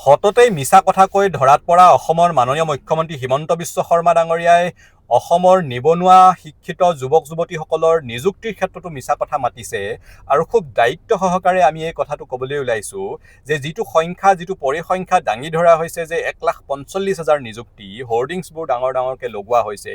সততেই মিছা কথা কৈ ধৰাত পৰা অসমৰ মাননীয় মুখ্যমন্ত্ৰী হিমন্ত বিশ্ব শৰ্মা ডাঙৰীয়াই অসমৰ নিবনুৱা শিক্ষিত যুৱক যুৱতীসকলৰ নিযুক্তিৰ ক্ষেত্ৰতো মিছা কথা মাতিছে আৰু খুব দায়িত্ব সহকাৰে আমি এই কথাটো ক'বলৈ ওলাইছোঁ যে যিটো পৰিসংখ্যা দাঙি ধৰা হৈছে যে 1,45,000 নিযুক্তি হোৰ্ডিংছবোৰ ডাঙৰ ডাঙৰকৈ লগোৱা হৈছে,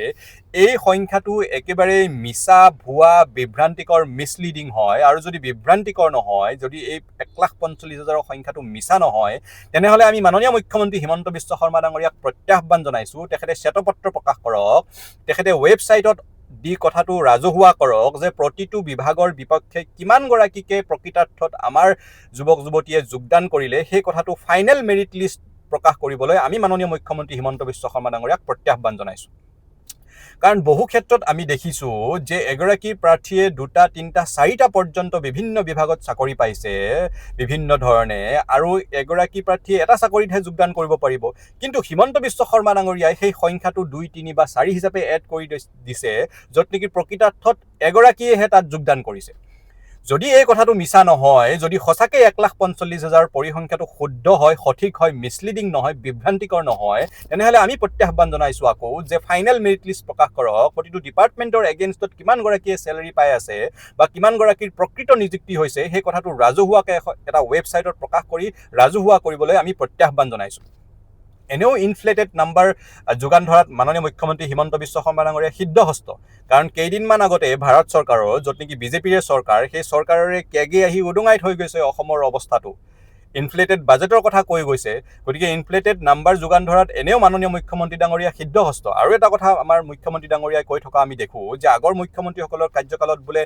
এই সংখ্যাটো একেবাৰে মিছা ভুৱা বিভ্ৰান্তিকৰ মিছলিডিং হয়। আৰু যদি বিভ্ৰান্তিকৰ নহয়, যদি এই 1,45,000 সংখ্যাটো মিছা নহয়, তেনেহ'লে আমি মাননীয় মুখ্যমন্ত্ৰী হিমন্ত বিশ্ব শৰ্মা ডাঙৰীয়াক প্ৰত্যাহ্বান জনাইছোঁ, তেখেতে শ্বেতপত্ৰ প্ৰকাশ কৰক, তেখেতে ৱেবছাইটত দি কথাটো ৰাজহুৱা কৰক যে প্ৰতিটো বিভাগৰ বিপক্ষে কিমানগৰাকীকে প্ৰকৃতাৰ্থত আমাৰ যুৱক যুৱতীয়ে যোগদান কৰিলে সেই কথাটো ফাইনেল মেৰিট লিষ্ট প্ৰকাশ কৰিবলৈ আমি মাননীয় মুখ্যমন্ত্ৰী হিমন্ত বিশ্ব শৰ্মা ডাঙৰীয়াক প্ৰত্যাহ্বান জনাইছোঁ। কাৰণ বহু ক্ষেত্ৰত আমি দেখিছোঁ যে এগৰাকী প্ৰাৰ্থীয়ে 2টা 3টা 4টা পৰ্যন্ত বিভিন্ন বিভাগত চাকৰি পাইছে বিভিন্ন ধৰণে, আৰু এগৰাকী প্ৰাৰ্থীয়ে এটা চাকৰিতহে যোগদান কৰিব পাৰিব। কিন্তু হিমন্ত বিশ্ব শৰ্মা ডাঙৰীয়াই সেই সংখ্যাটো 2, 3 বা 4 হিচাপে এড কৰি দিছে, য'ত নেকি প্ৰকৃতাৰ্থত এগৰাকীয়েহে তাত যোগদান কৰিছে। যদি এই কথাটো মিছা নহয়, যদি সঁচাকৈ 1,45,000 পৰিসংখ্যাটো শুদ্ধ হয়, সঠিক হয়, মিছলিডিং নহয়, বিভ্ৰান্তিকৰ নহয়, তেনেহ'লে আমি প্ৰত্যাহ্বান জনাইছোঁ আকৌ যে ফাইনেল মেৰিট লিষ্ট প্ৰকাশ কৰক, প্ৰতিটো ডিপাৰ্টমেণ্টৰ এগেইনষ্টত কিমানগৰাকীয়ে চেলাৰী পাই আছে বা কিমানগৰাকীৰ প্ৰকৃত নিযুক্তি হৈছে সেই কথাটো ৰাজহুৱাকৈ এটা ৱেবছাইটত প্ৰকাশ কৰি ৰাজহুৱা কৰিবলৈ আমি প্ৰত্যাহ্বান জনাইছোঁ। এনেও ইনফ্লেটেড নাম্বাৰ যোগান ধৰাত মাননীয় মুখ্যমন্ত্ৰী হিমন্ত বিশ্ব শৰ্মা ডাঙৰীয়া সিদ্ধহস্ত। কাৰণ কেইদিনমান আগতে ভাৰত চৰকাৰৰ, য'ত নেকি বিজেপিৰে চৰকাৰ, সেই চৰকাৰৰে কেগে আহি উদঙাই থৈ গৈছে অসমৰ অৱস্থাটো, ইনফ্লেটেড বাজেটৰ কথা কৈ গৈছে। গতিকে ইনফ্লেটেড নাম্বাৰ যোগান ধৰাত এনেও মাননীয় মুখ্যমন্ত্ৰী ডাঙৰীয়া সিদ্ধহস্ত। আৰু এটা কথা আমাৰ মুখ্যমন্ত্ৰী ডাঙৰীয়াই কৈ থকা আমি দেখোঁ যে আগৰ মুখ্যমন্ত্ৰীসকলৰ কাৰ্যকালত বোলে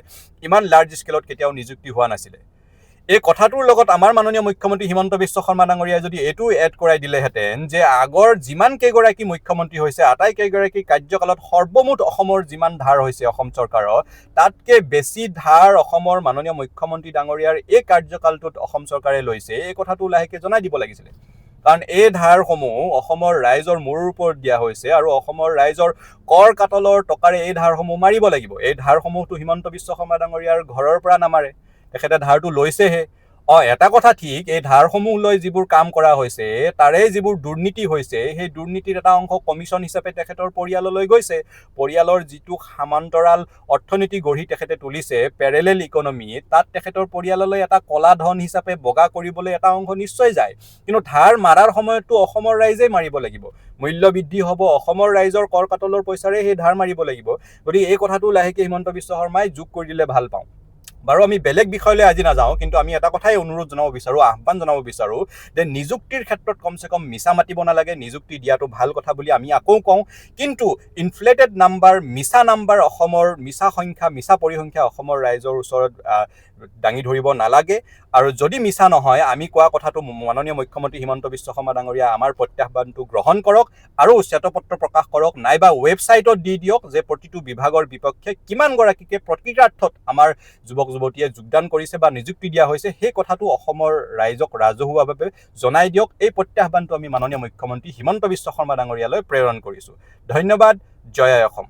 ইমান লাৰ্জ স্কেলত কেতিয়াও নিযুক্তি হোৱা নাছিলে। এই কথাটোৰ লগত আমাৰ মাননীয় মুখ্যমন্ত্ৰী হিমন্ত বিশ্ব শৰ্মা ডাঙৰীয়াই যদি এইটো এড কৰাই দিলেহেঁতেন যে আগৰ যিমান কেইগৰাকী মুখ্যমন্ত্ৰী হৈছে আটাইকেইগৰাকী কাৰ্যকালত সৰ্বমুঠ অসমৰ যিমান ধাৰ হৈছে অসম চৰকাৰৰ, তাতকৈ বেছি ধাৰ অসমৰ মাননীয় মুখ্যমন্ত্ৰী ডাঙৰীয়াৰ এই কাৰ্যকালটোত অসম চৰকাৰে লৈছে, এই কথাটো লাহেকৈ জনাই দিব লাগিছিলে। কাৰণ এই ধাৰসমূহ অসমৰ ৰাইজৰ মূৰৰ ওপৰত দিয়া হৈছে আৰু অসমৰ ৰাইজৰ কৰ কাটলৰ টকাৰে এই ধাৰসমূহ মাৰিব লাগিব। এই ধাৰসমূহতো হিমন্ত বিশ্ব শৰ্মা ডাঙৰীয়াৰ ঘৰৰ পৰা নামাৰে, তেখেতে ধাৰটো লৈছেহে। এটা কথা ঠিক, এই ধাৰসমূহ লৈ যিবোৰ কাম কৰা হৈছে তাৰে যিবোৰ দুৰ্নীতি হৈছে, সেই দুৰ্নীতিৰ এটা অংশ কমিশ্যন হিচাপে তেখেতৰ পৰিয়াললৈ গৈছে। পৰিয়ালৰ যিটো সমান্তৰাল অৰ্থনীতি গঢ়ি তেখেতে তুলিছে, পেৰেলেল ইকনমি, তাত তেখেতৰ পৰিয়াললৈ এটা কলা ধন হিচাপে বগা কৰিবলৈ এটা অংশ নিশ্চয় যায়। কিন্তু ধাৰ মাৰাৰ সময়ততো অসমৰ ৰাইজেই মাৰিব লাগিব। মূল্য বৃদ্ধি হ'ব, অসমৰ ৰাইজৰ কৰ কাটলৰ পইচাৰে সেই ধাৰ মাৰিব লাগিব। গতিকে এই কথাটো লাহেকৈ হিমন্ত বিশ্ব শৰ্মাই যোগ কৰি দিলে ভাল পাওঁ। বাৰু আমি বেলেগ বিষয়লৈ আজি নাযাওঁ, কিন্তু আমি এটা কথাই অনুৰোধ জনাব বিচাৰোঁ, আহ্বান জনাব বিচাৰোঁ যে নিযুক্তিৰ ক্ষেত্ৰত কমচে কম মিছা মাতিব নালাগে। নিযুক্তি দিয়াটো ভাল কথা বুলি আমি আকৌ কওঁ, কিন্তু ইনফ্লেটেড নাম্বাৰ, মিছা নাম্বাৰ, অসমৰ মিছা সংখ্যা, মিছা পৰিসংখ্যা অসমৰ ৰাইজৰ ওচৰত দাঙি ধৰিব নালাগে। আৰু যদি মিছা নহয়, আমি কোৱা কথাটো মাননীয় মুখ্যমন্ত্ৰী হিমন্ত বিশ্ব শৰ্মা ডাঙৰীয়া আমাৰ প্ৰত্যাহ্বানটো গ্ৰহণ কৰক আৰু শ্বেতপত্ৰ প্ৰকাশ কৰক, নাইবা ৱেবছাইটত দি দিয়ক যে প্ৰতিটো বিভাগৰ বিপক্ষে কিমানগৰাকীকে প্ৰকৃতাৰ্থত আমাৰ যুৱক যুৱতীয়ে যোগদান কৰিছে বা নিযুক্তি দিয়া হৈছে, সেই কথাটো অসমৰ ৰাইজক ৰাজহুৱাভাৱে জনাই দিয়ক। এই প্ৰত্যাহ্বানটো আমি মাননীয় মুখ্যমন্ত্ৰী হিমন্ত বিশ্ব শৰ্মা ডাঙৰীয়ালৈ প্ৰেৰণ কৰিছোঁ। ধন্যবাদ। জয় অসম।